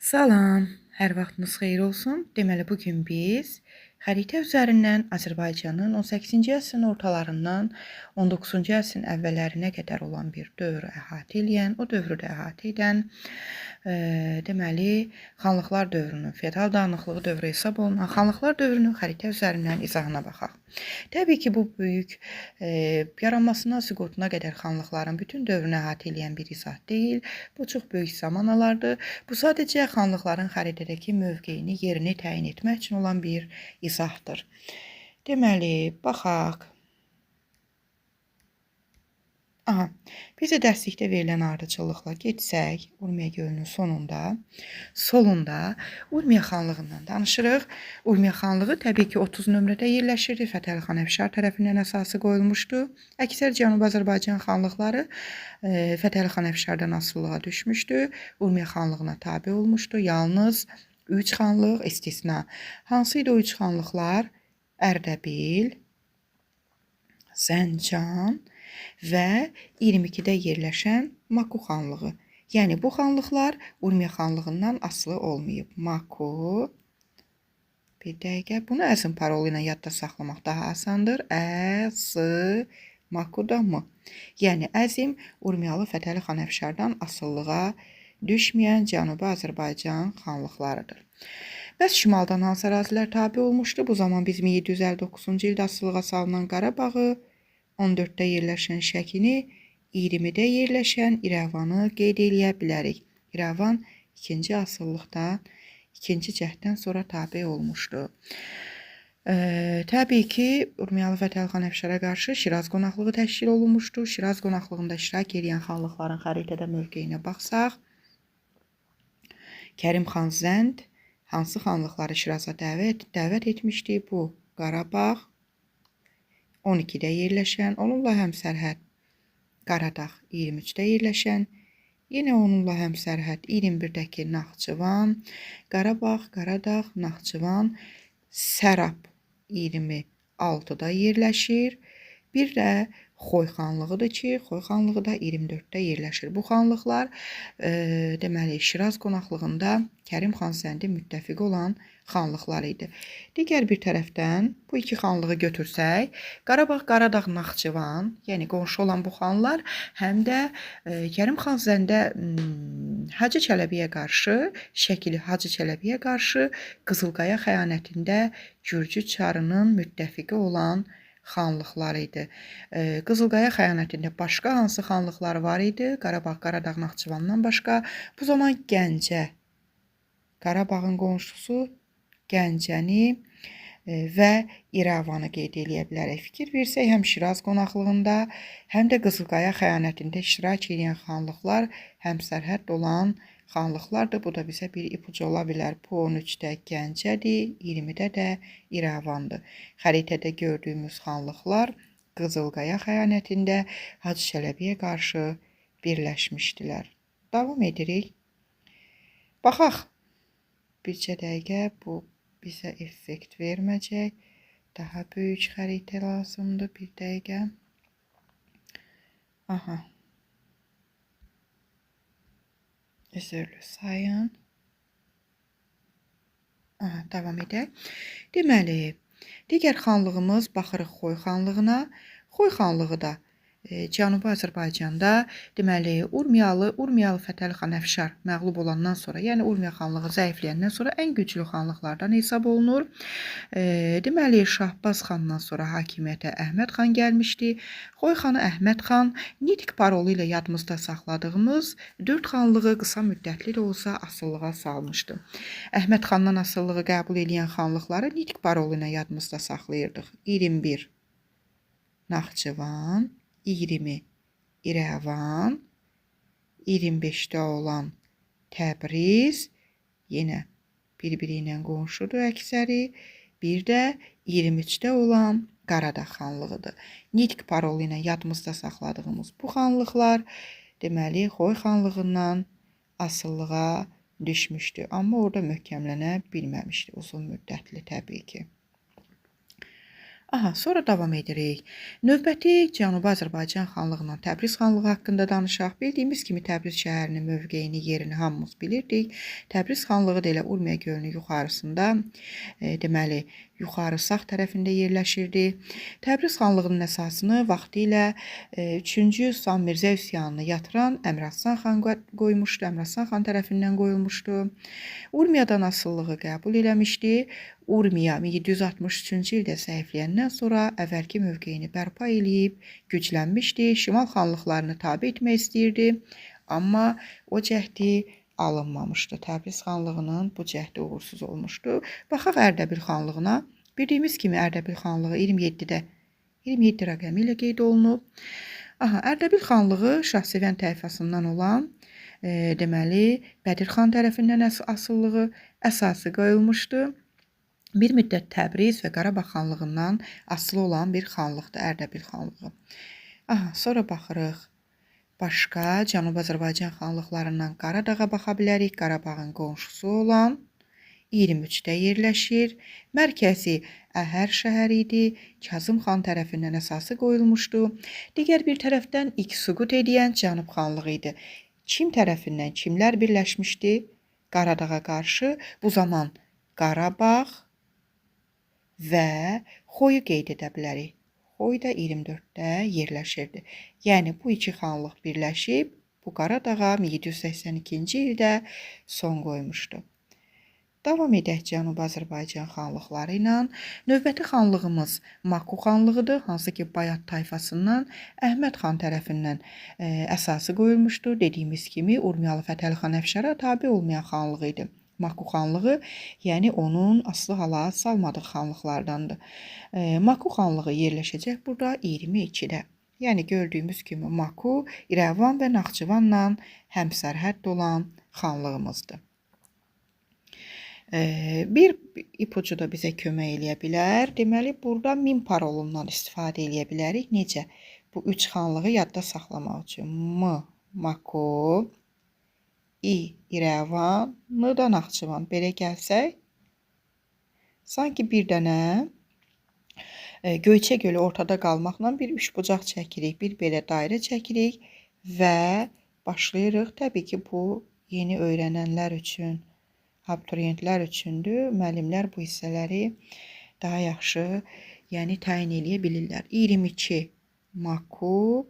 Salam, hər vaxtınız xeyir olsun. Deməli, bugün biz xəritə üzərindən Azərbaycanın 18-ci əsrin ortalarından 19-cu əsrin əvvəllərinə qədər olan bir dövrü əhatə edən, o dövrü də əhatə edən, deməli, xanlıqlar dövrünün, feodal dağınıqlığı dövrü hesab olunan xanlıqlar dövrünün xəritə üzərindən izahına baxaq. Təbii ki, bu böyük yaranmasına, süqutuna qədər xanlıqların bütün dövrünü əhatə edən bir izah deyil. Bu çox böyük zaman alardı. Bu sadəcə xanlıqların xəritədəki mövqeyini, yerini təyin etmək üçün olan bir izahdır. Deməli, baxaq. Aha, bizə dərslikdə verilən ardıcıllıqla getsək, Urmiya gölünün solunda Urmiya xanlığından danışırıq. Urmiya xanlığı təbii ki 30 nömrədə yerləşirdi. Fətəli xan Əfşar tərəfindən əsası qoyulmuşdu. Əksər Cənubi Azərbaycan xanlıqları Fətəli xan Əfşardan asılılığa düşmüşdü. Urmiya xanlığına tabe olmuşdu. Yalnız 3 xanlıq istisna. Hansı idi o 3 xanlıqlar? Ərdəbil, Zəncan və 22-də yerləşən Maku xanlığı. Yəni bu xanlıqlar Urmiya xanlığından asılı olmayıb. Maku. Bir dəqiqə. Bunu əzm parolu ilə yadda saxlamaq daha asandır. Maku da mı? Yəni əzm Urmiyalı Fətəli xan Əfşardan asılılığa düşməyən Cənubi Azərbaycan xanlıqlarıdır. Bəs şimaldan hansı ərazilər tabe olmuşdu? Bu zaman biz 1759-cu ildə asılılığa salınan Qarabağı, 14-də yerləşən Şəkini, 20-də yerləşən İrəvanı qeyd eləyə bilərik. İrəvan 2-ci asılılıqdan, 2-ci cəhddən sonra tabe olmuşdu. Təbii ki, Urmiyalı Fətəli xan Əfşara qarşı Şiraz qonaqlığı təşkil olunmuşdu. Şiraz qonaqlığında iştirak edən xanlıqların xəritədə mövqeyinə baxsaq, Kərim xan Zənd hansı xanlıqları Şiraza dəvət etmişdi? Bu, Qarabağ, 12-də yerləşən, onunla həmsərhəd Qaradağ 23-də yerləşən, yenə onunla həmsərhəd 21-dəki Naxçıvan, Qarabağ, Qaradağ, Naxçıvan, Sərab 26-da yerləşir. Bir də Xoy xanlığıdır ki, Xoy xanlığı da 24-də yerləşir. Bu xanlıqlar deməli Şiraz qonaqlığında Kərim xan Zəndin müttəfiqi olan xanlıqlar idi. Digər bir tərəfdən bu iki xanlığı götürsək, Qarabağ, Qaradağ, Naxçıvan, yəni qonşu olan bu xanlar həm də Kərim xan Zəndə Hacı Çələbiyə qarşı, Şəkili Hacı Çələbiyə qarşı Qızılqaya xəyanətində Gürcü çarının müttəfiqi olan xanlıqlar idi. Qızılqaya xəyanətində başqa hansı xanlıqlar var idi? Qarabağ, Qaradağ, Naxçıvandan başqa. Bu zaman Gəncə, Qarabağın qonşusu Gəncəni və İrəvanı qeyd eləyə bilərək. Fikir versək, həm Şiraz qonaqlığında, həm də Qızılqaya xəyanətində iştirak edən xanlıqlar həmsərhəd olan xanlıqlardır. Bu da bizə bir ipucu ola bilər. Bu 13-də Gəncədir, 20-də də İrəvandır. Xəritədə gördüyümüz xanlıqlar Qızılqaya xəyanətində Hacı Çələbiyə qarşı birləşmişdilər. Davam edirik. Baxaq. Bircə dəqiqə, bu bizə effekt verməyəcək. Daha böyük xəritə lazımdır. Bir dəqiqə. Aha. Üzrlü sayın. Aha, davam edək. Deməli, digər xanlığımız baxırıq Xoy xanlığına. Xoy xanlığı da Cənubi Azərbaycanda, deməli, Urmiyalı Fətəli xan Əfşar məğlub olandan sonra, yəni Urmiya xanlığı zəifləyəndən sonra ən güclü xanlıqlardan hesab olunur. Deməli, Şahbaz xandan sonra hakimiyyətə Əhməd xan gəlmişdi. Xoy xanı Əhməd xan nitq parolu ilə yadımızda saxladığımız 4 xanlığı qısa müddətli də olsa asılılığa salmışdı. Əhməd xandan asılılığı qəbul edən xanlıqları nitq parolu ilə yadımızda saxlayırdıq. 21 Naxçıvan, 20 İrəvan, 25-də olan Təbriz, yenə bir-biri ilə qonşudur əksəri, bir də 23-də olan Qaradağ xanlığıdır. Nitq parolu ilə yadımızda saxladığımız bu xanlıqlar deməli Xoy xanlığından asılılığa düşmüşdü. Amma orada möhkəmlənə bilməmişdi uzun müddətli təbii ki. Aha, sonra davam edirik. Növbəti Cənubi Azərbaycan xanlığından Təbriz xanlığı haqqında danışaq. Bildiyimiz kimi Təbriz şəhərinin mövqeyini, yerini hamımız bilirdik. Təbriz xanlığı da elə Urmiya gölünün yuxarısında, deməli, yuxarı sağ tərəfində yerləşirdi. Təbriz xanlığının əsasını vaxtilə 3-cü San Mirzə üsyanını yatıran Əmiraslan xan qoymuşdu, Əmiraslan xan tərəfindən qoyulmuşdu. Urmiyadan asılılığı qəbul eləmişdi. Urmiya 1763-cü ildə zəifləyəndən sonra əvvəlki mövqeyini bərpa eləyib, güclənmişdi, şimal xanlıqlarını tabe etmək istəyirdi, amma o cəhdi alınmamışdı. Təbriz xanlığının bu cəhdi uğursuz olmuşdu. Baxaq Ərdəbil xanlığına. Bildiyimiz kimi Ərdəbil xanlığı 27 rəqəmi ilə qeyd olunub. Ərdəbil xanlığı Şahsevən tayfasından olan deməli Bədir xan tərəfindən asılılığı əsası qoyulmuşdu. Bir müddət Təbriz və Qarabağ xanlığından asılı olan bir xanlıqdır Ərdəbil xanlığı. Sonra baxırıq. Başqa Cənubi Azərbaycan xanlıqlarından Qaradağa baxa bilərik. Qarabağın qonşusu olan 23-də yerləşir. Mərkəzi Əhər şəhəri idi. Kazım xan tərəfindən əsası qoyulmuşdu. Digər bir tərəfdən ilk süqut edən Cənub xanlığı idi. Kim tərəfindən kimlər birləşmişdi? Qaradağa qarşı bu zaman Qarabağ və Xoyu qeyd edə bilərik. Xoy da 24-də yerləşirdi. Yəni, bu iki xanlıq birləşib, bu Qaradağa 1782-ci ildə son qoymuşdu. Davam edək Cənubi Azərbaycan xanlıqları ilə. Növbəti xanlığımız Maku xanlığıdır, hansı ki Bayat tayfasından Əhməd xan tərəfindən əsası qoyulmuşdu. Dediyimiz kimi Urmiyalı Fətəli xan Əfşara tabe olmayan xanlıq idi. Maku xanlığı, yəni onun aslı hala salmadığı xanlıqlardandır. Maku xanlığı yerləşəcək burada 22-də. Yəni gördüyümüz kimi Maku, İrəvan və Naxçıvanla həmsərhəd olan xanlığımızdır. Bir ipucu da bizə kömək eləyə bilər. Deməli, burada 1000 parolundan istifadə eləyə bilərik. Necə? Bu 3 xanlığı yadda saxlamaq üçün. Maku, İrəvan, da Naxçıvan. Belə gəlsək, sanki bir dənə Göyçə gölü ortada qalmaqla bir üçbucaq çəkirik, bir belə dairə çəkirik və başlayırıq. Təbii ki, bu yeni öyrənənlər üçün, abituriyentlər üçündür. Müəllimlər bu hissələri daha yaxşı, yəni təyin eləyə bilirlər. 22 Maku,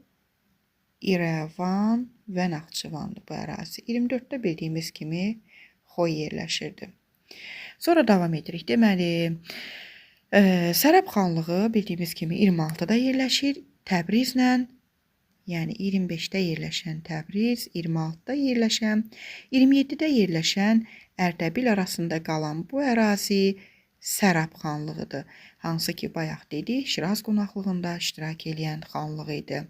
İrəvan və Naxçıvandır bu ərazi. 24-də bildiyimiz kimi Xoy yerləşirdi. Sonra davam edirik. Deməli, Sərəb xanlığı bildiyimiz kimi 26-da yerləşir. Təbrizlə, yəni 25-də yerləşən Təbriz, 26-da yerləşən, 27-də yerləşən Ərdəbil arasında qalan bu ərazi Sərəb xanlığıdır. Hansı ki, bayaq dedik, Şiraz qonaqlığında iştirak edən xanlıq idi.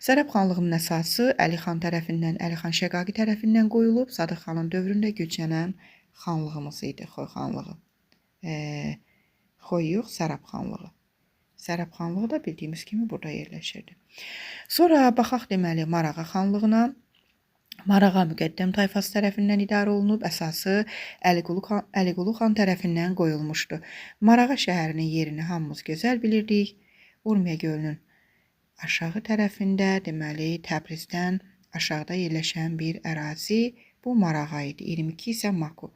Sərəb xanlığının əsası Əli xan tərəfindən, Əli xan Şəqaqi tərəfindən qoyulub, Sadıq xanın dövründə güclənən xanlığımız idi, Xoy xanlığı. Xoy yox, Sərəb xanlığı. Sərəb xanlığı da bildiyimiz kimi burada yerləşirdi. Sonra baxaq deməli Marağa xanlığına. Marağa Müqəddəm tayfası tərəfindən idarə olunub, əsası Əliqulu xan tərəfindən qoyulmuşdu. Marağa şəhərinin yerini hamımız gözəl bilirdik. Urmiya gölünün aşağı tərəfində, deməli Təbrizdən aşağıda yerləşən bir ərazi bu Marağa idi. 22 isə Maku.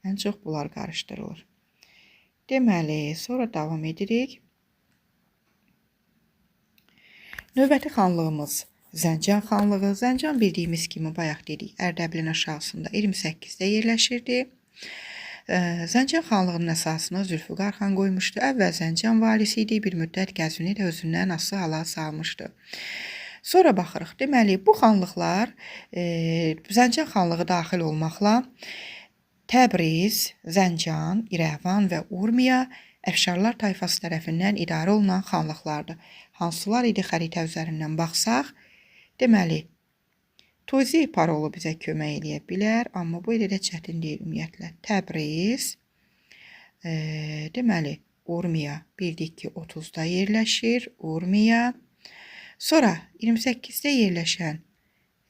Ən çox bunlar qarışdırılır. Deməli, sonra davam edirik. Növbəti xanlığımız Zəncan xanlığı. Zəncan bildiyimiz kimi bayaq dedik, Ərdəbilin aşağısında 28-də yerləşirdi. Zəncan xanlığının əsasını Zülfüqar xan qoymuşdu. Əvvəl Zəncan valisi idi, bir müddət Qəzvini də özündən asılı hala salmışdı. Sonra baxırıq. Deməli, bu xanlıqlar Zəncan xanlığı daxil olmaqla Təbriz, Zəncan, İrəvan və Urmiya Əfşarlar tayfası tərəfindən idarə olunan xanlıqlardır. Hansılar idi xəritə üzərindən baxsaq, deməli, Tuzi parolu bizə kömək eləyə bilər, amma bu elə də çətin deyil ümumiyyətlə. Təbriz, deməli, Urmiya bildik ki 30-da yerləşir, Urmiya. Sonra 28-də yerləşən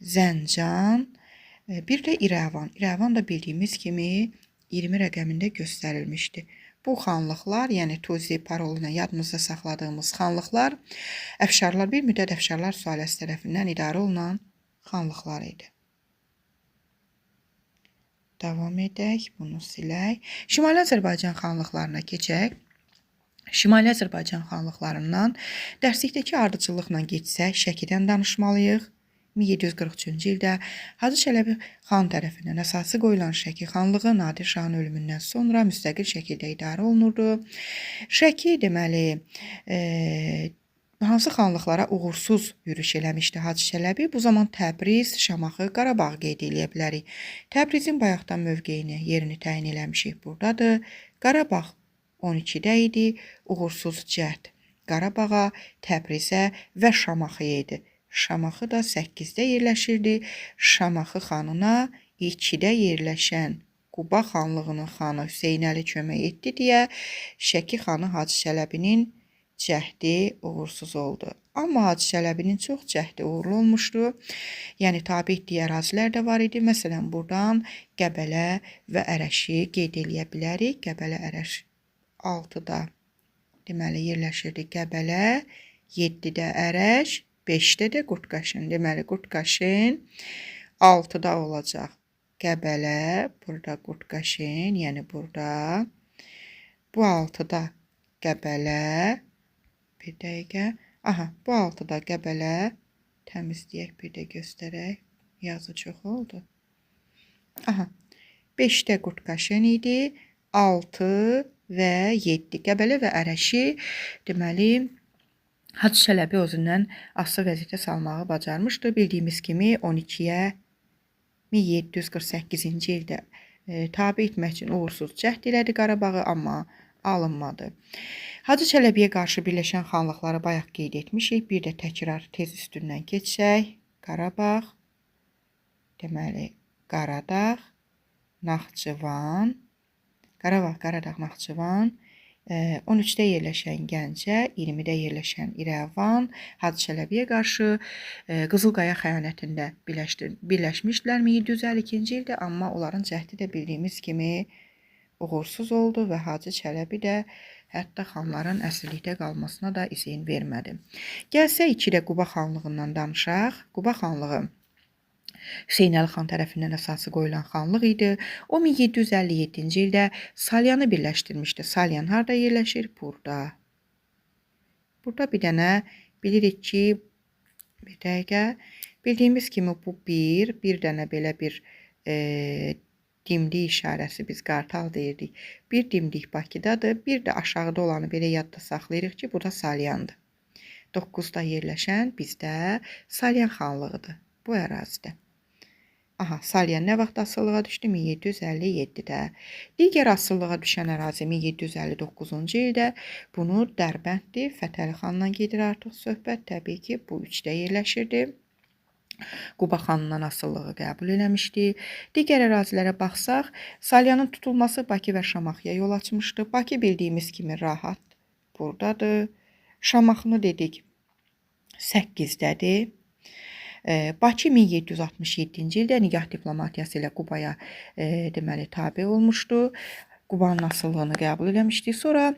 Zəncan, bir də İrəvan. İrəvan da bildiyimiz kimi 20 rəqəmində göstərilmişdi. Bu xanlıqlar, yəni Tuzi paroluna yadımızda saxladığımız xanlıqlar Əfşarlar bir müddət Əfşarlar sülaləsi tərəfindən idarə olunan xanlıqlar idi. Davam edək, bunu silək. Şimali Azərbaycan xanlıqlarına keçək. Şimali Azərbaycan xanlıqlarından dərslikdəki ardıcıllıqla getsək, Şəkidən danışmalıyıq. 1743-cü ildə Hacı Çələbi xan tərəfindən əsası qoyulan Şəki xanlığı Nadir Şahın ölümündən sonra müstəqil şəkildə idarə olunurdu. Şəki deməli, hansı xanlıqlara uğursuz yürüş eləmişdi Hacı Çələbi? Bu zaman Təbriz, Şamaxı, Qarabağı qeyd eləyə bilərik. Təbrizin bayaqdan mövqeyini, yerini təyin eləmişik buradadır. Qarabağ 12-də idi, uğursuz cəhd Qarabağa, Təbrizə və Şamaxıya idi. Şamaxı da 8-də yerləşirdi. Şamaxı xanına 2-də yerləşən Quba xanlığının xanı Hüseynəli kömək etdi deyə Şəki xanı Hacı Çələbinin cəhdi uğursuz oldu. Amma Hacı Çələbinin çox cəhdi uğurlu olmuşdu. Yəni tabe etdiyi ərazilər də var idi. Məsələn, buradan Qəbələ və Ərəşi qeyd eləyə bilərik. Qəbələ, Ərəş 6-da deməli yerləşirdi Qəbələ, 7-də Ərəş, 5-də də Qurtqaşın. Deməli, Qurtqaşın 6-da olacaq. Qəbələ, burada Qurtqaşın, yəni burada. Bu 6-da Qəbələ, bir dəqiqə. Aha, bu 6-da Qəbələ, təmizləyək, bir də göstərək. Yazı çox oldu. Aha, 5-də Qurtqaşın idi, 6 və 7. Qəbələ və Ərəşi, deməli, Hacı Çələbi özündən asılı vəziyyətə salmağı bacarmışdı. Bildiyimiz kimi 12-yə 1748-ci ildə tabe etmək üçün uğursuz cəhd elədi Qarabağı, amma alınmadı. Hacı Çələbiyə qarşı birləşən xanlıqları bayaq qeyd etmişik. Bir də təkrar tez üstündən keçsək. Qarabağ, deməli Qaradağ, Naxçıvan, Qarabağ, Qaradağ, Naxçıvan, 13-də yerləşən Gəncə, 20-də yerləşən İrəvan, Hacı Çələbiyə qarşı Qızılqaya xəyanətində birləşmişdilər 1752-ci ildə, amma onların cəhdi də bildiyimiz kimi uğursuz oldu və Hacı Çələbi də hətta xanların əsirlikdə qalmasına da izin vermədi. Gəlsə 2-də Quba xanlığından danışaq. Quba xanlığı Hüseynəli xan tərəfindən əsası qoyulan xanlıq idi. O 1757-ci ildə Salyanı birləşdirmişdi. Salyan harda yerləşir? Burada. Burada bir dənə bilirik ki, bir dəqiqə, bildiyimiz kimi bu bir dənə belə bir dimdik işarəsi biz qartal deyirdik. Bir dimdik Bakıdadır, bir də aşağıda olanı belə yadda saxlayırıq ki, bu da Salyandır. 9-da yerləşən bizdə Salyan xanlığıdır bu ərazidə. Aha, Salyan nə vaxt asılılığa düşdü? 1757-də. Digər asılılığa düşən ərazi 1759-cu ildə. Bunu Dərbənddir. Fətəli xandan gedir artıq söhbət. Təbii ki, bu 3-də yerləşirdi. Quba xanından asılılığı qəbul eləmişdi. Digər ərazilərə baxsaq, Salyanın tutulması Bakı və Şamaxıya yol açmışdı. Bakı bildiyimiz kimi rahat buradadır. Şamaxını dedik 8-dədir. Bakı 1767-ci ildə Nigah diplomatiyası ilə Qubaya deməli tabe olmuşdu. Qubanın asıllığını qəbul eləmişdi. Sonra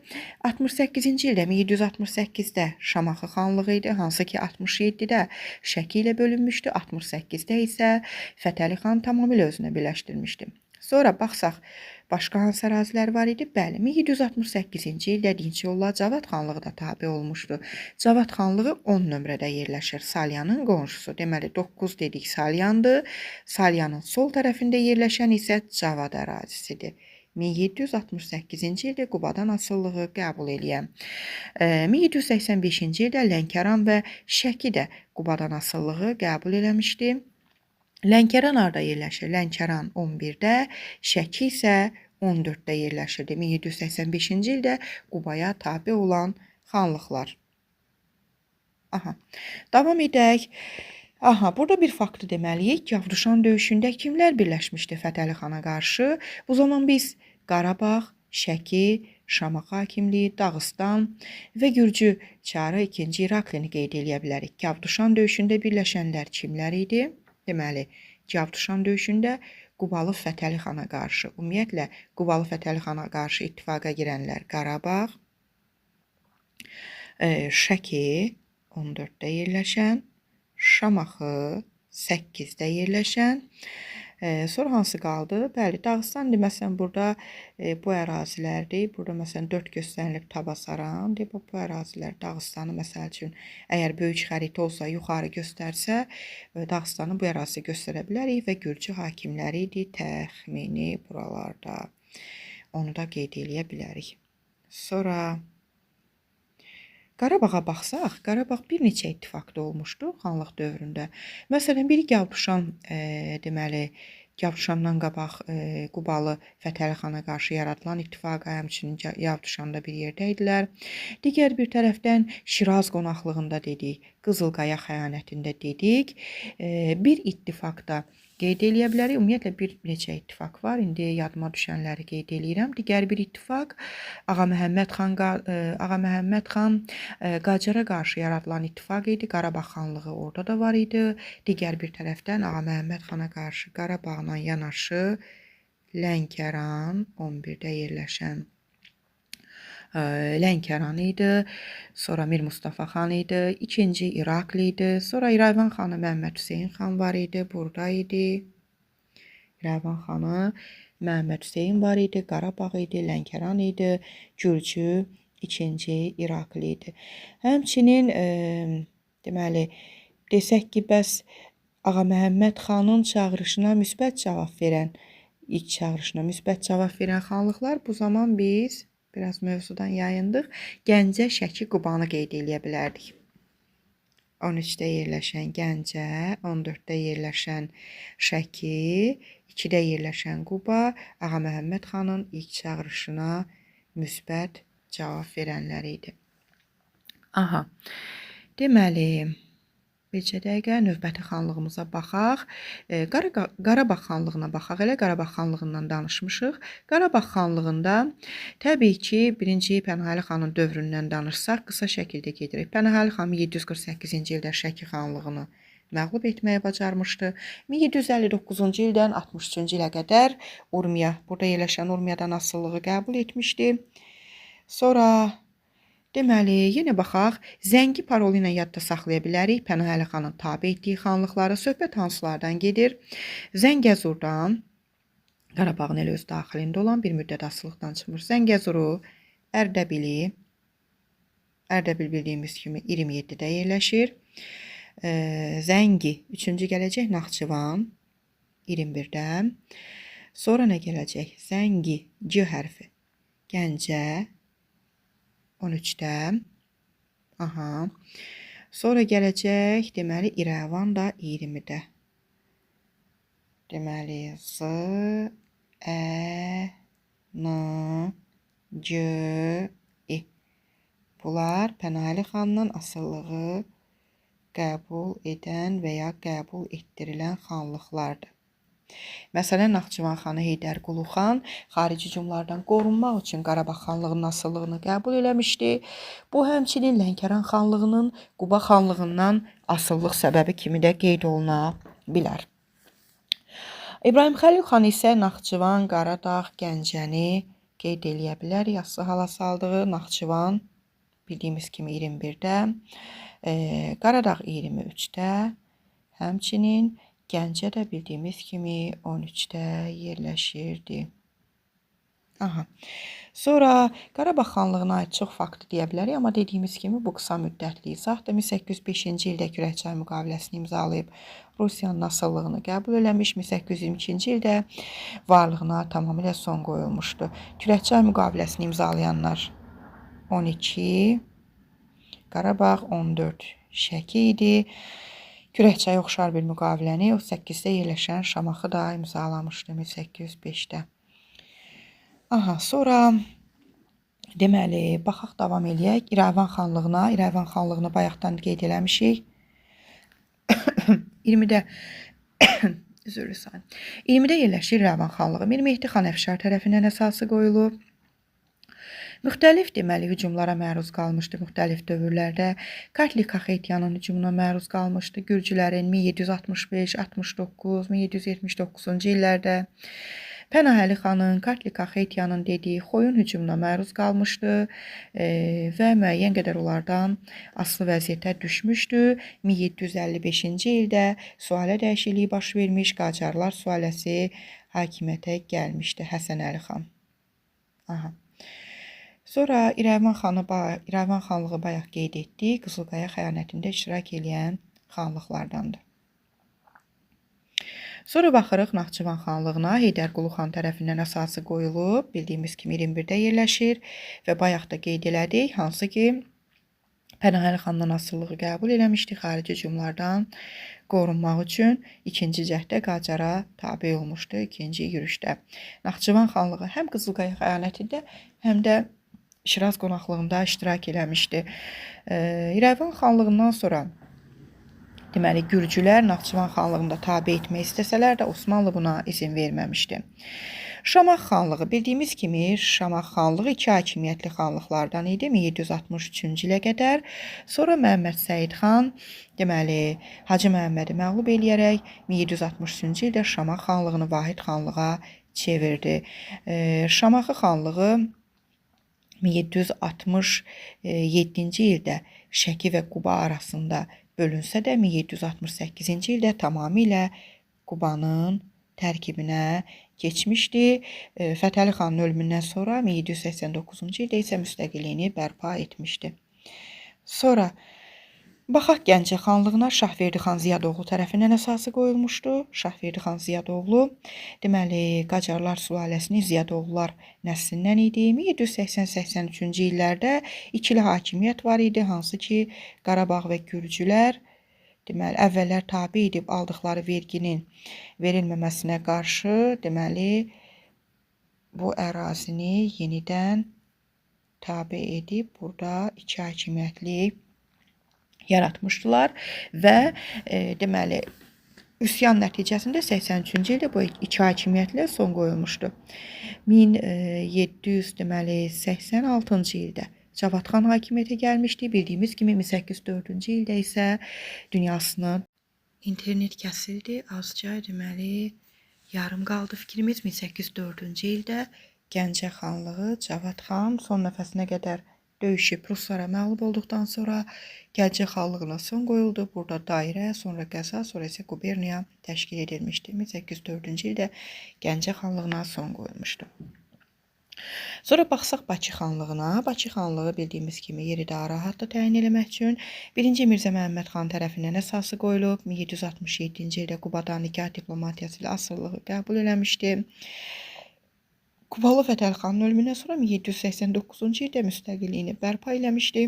68-ci ildə 1768-də Şamaxı xanlığı idi, hansı ki 67-də Şəki ilə bölünmüşdü, 68-də isə Fətəli xan tamamilə özünə birləşdirmişdi. Sonra baxsaq, başqa hansı ərazilər var idi? Bəli, 1768-ci ildə dinç yolla Cavad xanlığı da tabe olmuşdu. Cavad xanlığı 10 nömrədə yerləşir. Salyanın qonşusu. Deməli, 9 dedik Salyandır. Salyanın sol tərəfində yerləşən isə Cavad ərazisidir. 1768-ci ildə Qubadan asılılığı qəbul eləyən. 1785-ci ildə Lənkəran və Şəki də Qubadan asılılığı qəbul eləmişdi. Lənkəran harda yerləşir? Lənkəran 11-də, Şəki isə 14-də yerləşirdi. 1785-ci ildə Qubaya tabe olan xanlıqlar. Aha, davam edək. Aha, burada bir faktı deməliyik. Gavduşan döyüşündə kimlər birləşmişdi Fətəli xana qarşı? Bu zaman biz Qarabağ, Şəki, Şamaxı hakimliyi, Dağıstan və Gürcü çarı 2-ci İraklini qeyd eləyə bilərik. Gavduşan döyüşündə birləşənlər kimlər idi? Deməli, Gavduşan döyüşündə Qubalı Fətəli xana qarşı, ümumiyyətlə Qubalı Fətəli xana qarşı ittifaqa girənlər Qarabağ, Şəki 14-də yerləşən, Şamaxı 8-də yerləşən, sonra hansı qaldı? Bəli, Dağıstan deməsən burada bu ərazilərdir. Burada məsələn 4 göstərilib Tabasaran. Bu ərazilər Dağıstanı məsəl üçün əgər böyük xəritə olsa yuxarı göstərsə, Dağıstanı bu ərazidə göstərə bilərik və Gürcü hakimləri idi təxmini buralarda. Onu da qeyd eləyə bilərik. Sonra Qarabağa baxsaq, Qarabağ bir neçə ittifaqda olmuşdu xanlıq dövründə. Məsələn, biri Gəlduşan, deməli, Gəlduşandan qabaq Qubalı Fətəli xana qarşı yaradılan ittifaqa, həmçinin Gəlduşanda bir yerdə idilər. Digər bir tərəfdən Şiraz qonaqlığında dedik, Qızılqaya xəyanətində dedik. Bir ittifaqda qeyd eləyə bilərik. Ümumiyyətlə bir neçə ittifaq var. İndi yadıma düşənləri qeyd eləyirəm. Digər bir ittifaq Ağa Məhəmməd xan Qacara qarşı yaradılan ittifaq idi. Qarabağ xanlığı orada da var idi. Digər bir tərəfdən Ağa Məhəmməd xana qarşı Qarabağla yanaşı Lənkəran 11-də yerləşən Lənkəran idi. Sonra Mir Mustafa xan idi. İkinci İrakli idi. Sonra İrəvan xanı Məhəmməd Hüseyin xan var idi. Burada idi. İrəvan xanı Məhəmməd Hüseyin var idi. Qarabağ idi. Lənkəran idi. Gürcü ikinci İrakli idi. Həmçinin deməli desək ki, bəs Ağa Məhəmməd xanın çağırışına müsbət cavab verən, ilk çağırışına müsbət cavab verən xanlıqlar bu zaman biz biraz mövzudan yayındıq. Gəncə, Şəki, Qubanı qeyd eləyə bilərdik. 13-də yerləşən Gəncə, 14-də yerləşən Şəki, 2-də yerləşən Quba, Ağa Məhəmməd xanın ilk çağırışına müsbət cavab verənləri idi. Aha, deməli, bircə dəqiqə növbəti xanlığımıza baxaq. Qarabağ xanlığına baxaq. Elə Qarabağ xanlığından danışmışıq. Qarabağ xanlığında təbii ki, 1-ci Pənahəli xanın dövründən danışsaq, qısa şəkildə gedirik. Pənahəli xan 1748-ci ildə Şəki xanlığını məğlub etməyə bacarmışdı. 1759-cu ildən 63-cü ilə qədər Urmiya, burada yerləşən Urmiyadan asılılığı qəbul etmişdi. Sonra deməli, yenə baxaq, Zəngi parolu ilə yadda saxlaya bilərik. Pənahəli xanın tabe etdiyi xanlıqları, söhbət hansılardan gedir? Zəngəzurdan, Qarabağın elə öz daxilində olan bir müddət asılıqdan çıxmış. Zəngəzuru, Ərdəbili, Ərdəbil bildiyimiz kimi 27-də yerləşir. Zəngi, 3-cü gələcək Naxçıvan, 21-də. Sonra nə gələcək? Zəngi, C hərfi, Gəncə, 13-də. Aha. Sonra gələcək, deməli, İrəvan da 20-də. Deməli, Z, Ə, N, C, İ. Bunlar Pənahəli xanın asılılığı qəbul edən və ya qəbul etdirilən xanlıqlardır. Məsələn, Naxçıvan xanı Heydərqulu xan xarici hücumlardan qorunmaq üçün Qarabağ xanlığının asılılığını qəbul eləmişdi. Bu həmçinin Lənkəran xanlığının Quba xanlığından asıllıq səbəbi kimi də qeyd oluna bilər. İbrahim Xəlil xan isə Naxçıvan, Qaradağ, Gəncəni qeyd eləyə bilərik. Asılı hala saldığı Naxçıvan bildiyimiz kimi 21-də, Qaradağ 23-də, həmçinin Gəncə də bildiyimiz kimi 13-də yerləşirdi. Aha. Sonra Qarabağ xanlığına aid çox faktı deyə bilərik, amma dediyimiz kimi bu qısa müddətli izahdır. 1805-ci ildə Kürəkçay müqaviləsini imzalayıb Rusiyanın asıllığını qəbul eləmiş, 1822-ci ildə varlığına tamamilə son qoyulmuşdu. Kürəkçay müqaviləsini imzalayanlar 12, Qarabağ 14, Şəki idi. Kürəkçaya oxşar bir müqaviləni 38-də yerləşən Şamaxı da imzalamışdı 1805-də. Aha, sonra deməli, baxaq davam eləyək. İrəvan xanlığına. İrəvan xanlığını bayaqdan qeyd eləmişik. 20-də üzrlü sayın. 20-də yerləşir İrəvan xanlığı. Mir Mehdi xan Əfşar tərəfindən əsası qoyulub. Müxtəlif deməli hücumlara məruz qalmışdı müxtəlif dövrlərdə. Kartli Kaxetyanın hücumuna məruz qalmışdı. Gürcülərin 1765, 69, 1779-cu illərdə. Pənahəli xanın, Kartli Kaxetyanın dediyi Xoyun hücumuna məruz qalmışdı və müəyyən qədər onlardan asılı vəziyyətə düşmüşdü. 1755-ci ildə sülalə dəyişikliyi baş vermiş, Qacarlar sülaləsi hakimiyyətə gəlmişdi, Həsən Əli xan. Sonra İrəvan xanlığı bayaq qeyd etdik, Qızılqaya xəyanətində iştirak edən xanlıqlardandır. Sonra baxırıq Naxçıvan xanlığına. Heydərqulu xan tərəfindən əsası qoyulub, bildiyimiz kimi 21-də yerləşir və bayaq da qeyd elədik, hansı ki Pənahəli xandan asılılığı qəbul eləmişdi, xarici hücumlardan qorunmaq üçün ikinci cəhddə Qacara tabe olmuşdu, ikinci yürüşdə. Naxçıvan xanlığı həm Qızılqaya xəyanətində, həm də Şiraz qonaqlığında iştirak eləmişdi. İrəvan xanlığından sonra deməli Gürcülər Naxçıvan xanlığında tabe etmək istəsələr də Osmanlı buna izin verməmişdi. Şamax xanlığı bildiyimiz kimi Şamax xanlığı iki hakimiyyətli xanlıqlardan idi 1763-cü ilə qədər. Sonra Məhəmməd Səid xan deməli Hacı Məhəmmədi məğlub eləyərək 1763-cü ildə Şamax xanlığını vahid xanlığa çevirdi. Şamaxı xanlığı 1767-ci ildə Şəki və Quba arasında bölünsə də 1768-ci ildə tamamilə Qubanın tərkibinə keçmişdi. Fətəli xanın ölümündən sonra 1789-cu ildə isə müstəqilliyini bərpa etmişdi. Sonra baxaq Gəncə xanlığına. Şahverdi xan Ziyadoğlu tərəfindən əsası qoyulmuşdu. Şahverdi xan Ziyadoğlu deməli Qacarlar sülaləsinin Ziyadoğlular nəslindən idi. 1780-83-cü illərdə ikili hakimiyyət var idi, hansı ki Qarabağ və Gürcülər deməli əvvəllər tabe edib aldıqları verginin verilməməsinə qarşı deməli bu ərazini yenidən tabe edib burada iki hakimiyyətli yaratmışdılar və deməli üsyan nəticəsində 83-cü ildə bu iki hakimiyyətlə son qoyulmuşdu. 1786-cı ildə Cavad xan hakimiyyətə gəlmişdi. Bildiyimiz kimi 1804-cü ildə isə dünyasının internet kəsildi. Azca deməli yarım qaldı fikrimiz. 1804-cü ildə Gəncə xanlığı Cavad xan son nəfəsinə qədər döyüşüb Ruslara məğlub olduqdan sonra Gəncə xanlığına son qoyuldu. Burada dairə, sonra qəza, sonra isə quberniya təşkil edilmişdi. 1804-cü ildə Gəncə xanlığına son qoyulmuşdu. Sonra baxsaq Bakı xanlığına. Bakı xanlığı bildiyimiz kimi yeri daha rahatlı təyin eləmək üçün 1-ci Mirzə Məhəmməd xan tərəfindən əsası qoyulub. 1767-ci ildə Qubadan nikah diplomatiyası ilə asılılığı qəbul eləmişdi. Qubalı Fətəli xanın ölümündən sonra 1789-cu ildə müstəqilliyini bərpa eləmişdi.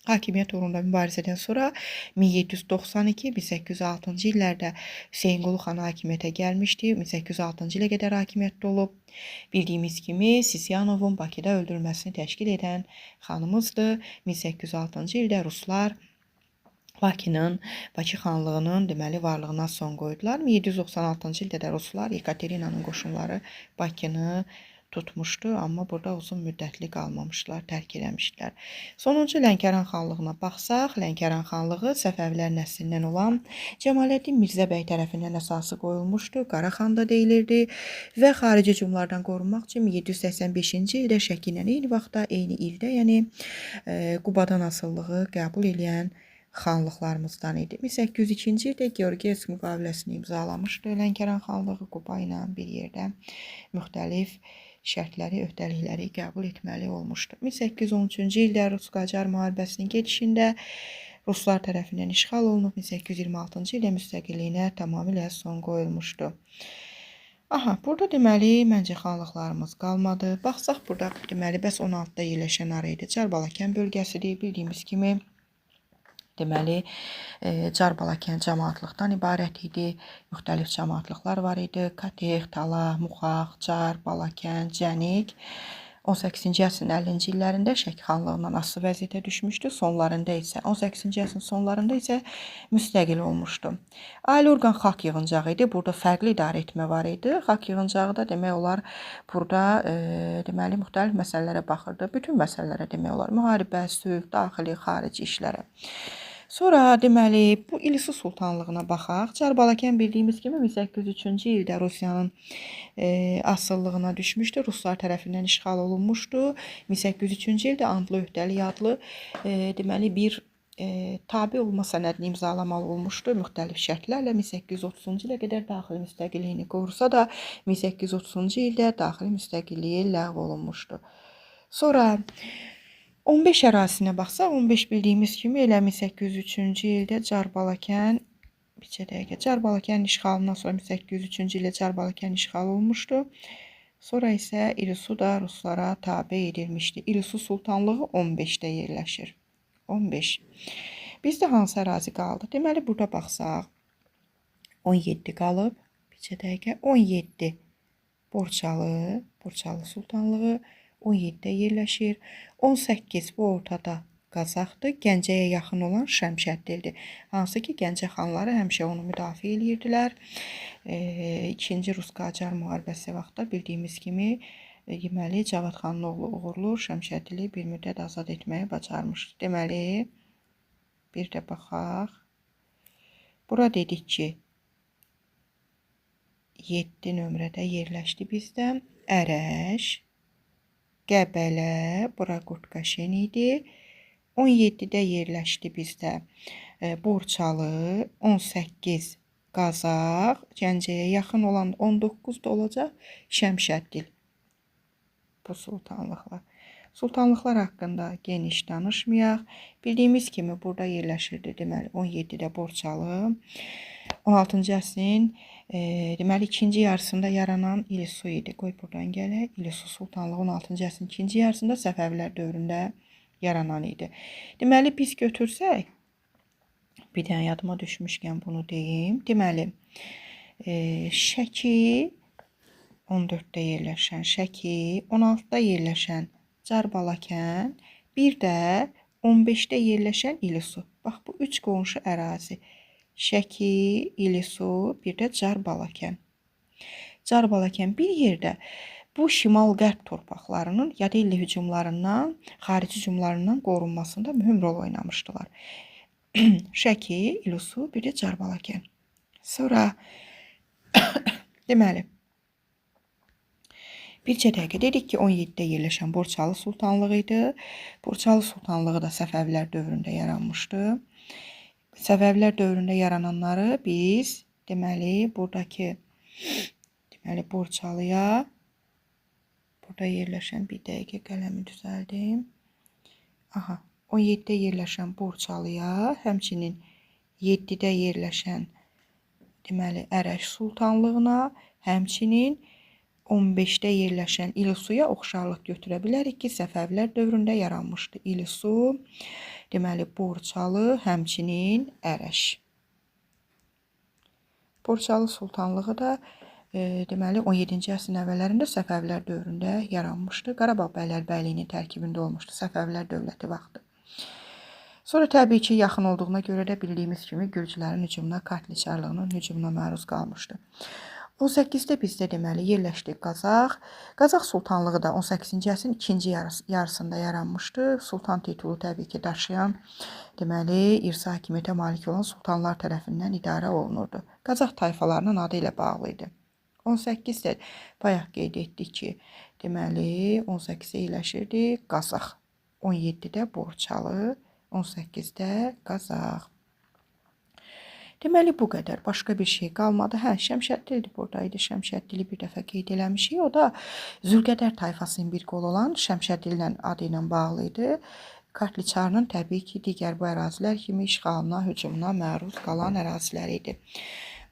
Hakimiyyət uğrunda mübarizədən sonra 1792-1806-cı illərdə Hüseynqulu xan hakimiyyətə gəlmişdi. 1806-cı ilə qədər hakimiyyətdə olub. Bildiyimiz kimi Sisyanovun Bakıda öldürülməsini təşkil edən xanımızdır. 1806-cı ildə Ruslar Bakı xanlığının deməli varlığına son qoydular. 1796-cı ildə də Ruslar Yekaterinanın qoşunları Bakını tutmuşdu, amma burada uzun müddətli qalmamışlar, tərk eləmişdilər. Sonuncu Lənkəran xanlığına baxsaq, Lənkəran xanlığı Səfəvilər nəslindən olan Cəmaləddin Mirzə bəy tərəfindən əsası qoyulmuşdu. Qaraxan da deyilirdi və xarici hücumlardan qorunmaq üçün 1785-ci ildə Şəki ilə eyni vaxtda, eyni ildə, yəni Qubadan asılılığı qəbul edən xanlıqlarımızdan idi. 1802-ci ildə Georgiyevsk müqaviləsini imzalamışdı. Lənkəran xanlığı Quba ilə bir yerdə müxtəlif şərtləri, öhdəlikləri qəbul etməli olmuşdu. 1813-cü ildə Rus-Qacar müharibəsinin gedişində Ruslar tərəfindən işğal olunub. 1826-cı ildə müstəqilliyinə tamamilə son qoyulmuşdu. Burada deməli məncə xanlıqlarımız qalmadı. Baxsaq burada deməli bəs 16-da yerləşən ara idi. Carbalakən bölgəsidir. Bildiyimiz kimi deməli Carbalakən cəmaatlıqdan ibarət idi. Müxtəlif cəmaatlıqlar var idi. Katex, Tala, Muxaq, Car, Balakən, Cənik. 18-ci əsrin 50-ci illərində Şəki xanlığından asılı vəziyyətə düşmüşdü. Sonlarında isə 18-ci əsrin sonlarında isə müstəqil olmuşdu. Ailə orqan xalq yığıncağı idi. Burada fərqli idarə etmə var idi. Xalq yığıncağı da demək olar burada deməli müxtəlif məsələlərə baxırdı. Bütün məsələlərə demək olar. Müharibə, sülh, daxili, xarici işlərə. Sonra deməli bu İlisi sultanlığına baxaq. Çarbalakən bildiyimiz kimi 1803-cü ildə Rusiyanın asıllığına düşmüşdü. Ruslar tərəfindən işğal olunmuşdu. 1803-cü ildə Andlı öhdəlik adlı deməli bir tabe olma sənədini imzalamalı olmuşdu müxtəlif şərtlərlə. 1830-cu ilə qədər daxili müstəqilliyini qorusa da 1830-cu ildə daxili müstəqilliyi ləğv olunmuşdu. Sonra 15 ərazisinə baxsaq, 15 bildiyimiz kimi elə 1803-cü ildə Carbalakən Carbalakənin işğalından sonra 1803-cü ildə Carbalakən işğal olmuşdu. Sonra isə İlisu da Ruslara tabe edilmişdi. İlisu sultanlığı 15-də yerləşir. 15. Bizdə hansı ərazi qaldı? Deməli burada baxsaq 17 qalıb. 17 Borçalı sultanlığı 17-də yerləşir. 18 bu ortada Qazaxdır. Gəncəyə yaxın olan Şəmşəddildir. Hansı ki, Gəncə xanları həmişə onu müdafiə edirdilər. İkinci Rus-Qacar müharibəsi vaxtda bildiyimiz kimi deməli Cavad xanın oğlu Uğurlu Şəmşəddili bir müddət azad etməyi bacarmışdı. Deməli bir də baxaq. Bura dedik ki 7 nömrədə yerləşdi bizdə. Ərəş, Qəbələ, bura Qurtqaşen idi. 17-də yerləşdi bizdə Borçalı, 18 Qazax, Gəncəyə yaxın olan 19-da olacaq Şəmşəddil. Bu sultanlıqlar. Sultanlıqlar haqqında geniş danışmayaq. Bildiyimiz kimi burada yerləşirdi deməli 17-də Borçalı. 16-cı əsrin deməli ikinci yarısında yaranan İlisu idi. Qoy buradan gələk. İlisu sultanlığı 16-cı əsrin ikinci yarısında Səfəvilər dövründə yaranan idi. Deməli biz götürsək, bir dənə yadıma düşmüşkən bunu deyim. Deməli Şəki 14-də yerləşən Şəki, 16-da yerləşən Carbalakən, bir də 15-də yerləşən İlisu. Bax bu 3 qonşu ərazi. Şəki, İlisu, bir də Carbalakən. Carbalakən bir yerdə bu şimal-qərb torpaqlarının yad illi hücumlarından, xarici hücumlarından qorunmasında mühüm rol oynamışdılar. Şəki, İlisu, bir də Carbalakən. Sonra deməli bircə dəqiqə dedik ki 17-də yerləşən Borçalı sultanlığı idi. Borçalı sultanlığı da Səfəvilər dövründə yaranmışdı. Səfəvilər dövründə yarananları biz deməli buradakı Borçalıya burada yerləşən bir dəqiqə qələmi düzəldim. 17-də yerləşən Borçalıya, həmçinin 7-də yerləşən deməli Ərəş sultanlığına, həmçinin 15-də yerləşən İlisuya oxşarlıq götürə bilərik ki, Səfəvilər dövründə yaranmışdı. İlisu, deməli Borçalı, həmçinin Ərəş. Borçalı sultanlığı da deməli 17-ci əsrin əvvəllərində Səfəvilər dövründə yaranmışdı. Qarabağ bəylərbəyliyinin tərkibində olmuşdu Səfəvilər dövləti vaxtı. Sonra təbii ki, yaxın olduğuna görə də bildiyimiz kimi Gürcülərin hücumuna, Kartliçarlığının hücumuna məruz qalmışdı. 18-də bizdə deməli yerləşdi Qazax. Qazax sultanlığı da 18-ci əsrin ikinci yarısında yaranmışdı. Sultan titulu təbii ki daşıyan deməli irsi hakimiyyətə malik olan sultanlar tərəfindən idarə olunurdu. Qazax tayfalarının adı ilə bağlı idi. 18-də bayaq qeyd etdik ki, deməli 18-də yerləşirdi Qazax. 17-də Borçalı, 18-də Qazax. Deməli bu qədər. Başqa bir şey qalmadı. Şəmşəddildir buradaydı. Şəmşəddili bir dəfə qeyd eləmişik. O da Zülqədər tayfasının bir qolu olan Şəmşəddillə adı ilə bağlı idi. Kartliçarının təbii ki, digər bu ərazilər kimi işğalına, hücumuna məruz qalan ərazilər idi.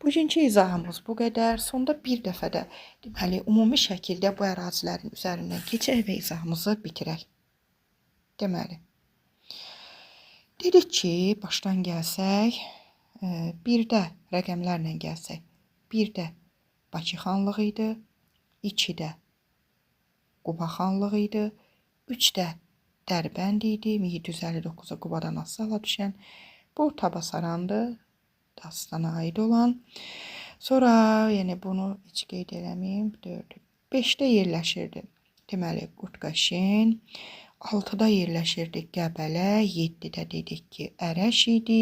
Bugünkü izahımız bu qədər. Sonda bir dəfə də deməli ümumi şəkildə bu ərazilərin üzərindən keçək və izahımızı bitirək. Deməli dedik ki, başdan gəlsək, birdə rəqəmlərlə gəlsək, birdə Bakı xanlığı idi, 2-də Quba xanlığı idi. 3 də Dərbənd idi. 1759-a Qubadan Asala düşən. Bu Tabasarandı. Dastana aid olan. Sonra yəni bunu heç qeyd eləməyim. 4, 5-də yerləşirdi. Deməli Qurtqaşin. 6-da yerləşirdi Qəbələ. 7-də dedik ki Ərəş idi.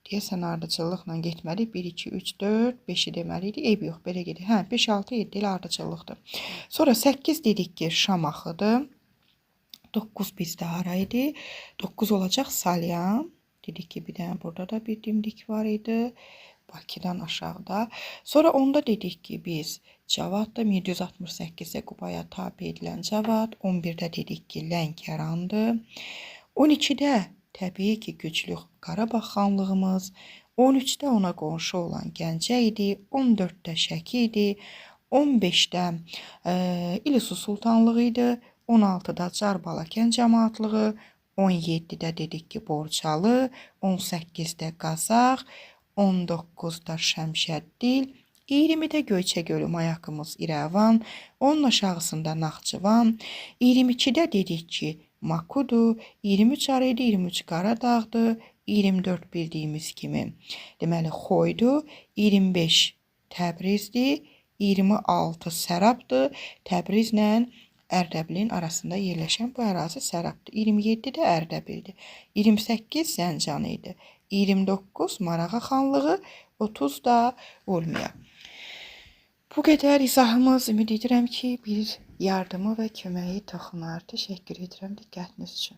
Deyəsən ardıcıllıqla getməli. 1, 2, 3, 4, 5-i deməli idi. Eyb yox, belə gedir. Hə, 5, 6, 7 ilə ardıcıllıqdır. Sonra 8 dedik ki Şamaxıdır. 9 bizdə hara idi? 9 olacaq Salyan. Dedik ki bir dənə burada da bir dimdik var idi. Bakıdan aşağıda. Sonra onda dedik ki biz Cavadda 1768-də Qubaya tabi edilən Cavad. 11-də dedik ki Lənkərandır. 12-də təbii ki güclü Qarabağ xanlığımız. 13-də ona qonşu olan Gəncə idi. 14-də Şəki idi. 15-də İlisu Sultanlığı idi. 16-da Carbalakən cəmaatlığı. 17-də dedik ki Borçalı. 18-də Qazax. 19-da Şəmşəddil. 20-də Göyçəgölü Mayakımız İrəvan. Onun aşağısında Naxçıvan. 22-də dedik ki Makudu. 23 ara idi, 23 Qaradağdır. 24 bildiyimiz kimi deməli Xoydu. 25 Təbrizdir. 26 Sərabdır. Təbrizlə Ərdəbilin arasında yerləşən bu ərazi Sərabdır. 27-də Ərdəbildir. 28 Zəncan idi. 29 Marağa xanlığı, 30 da Urmiya. Bu qədər izahımız. Ümid edirəm ki bir yardımı və köməyi toxunar. Təşəkkür edirəm diqqətiniz üçün.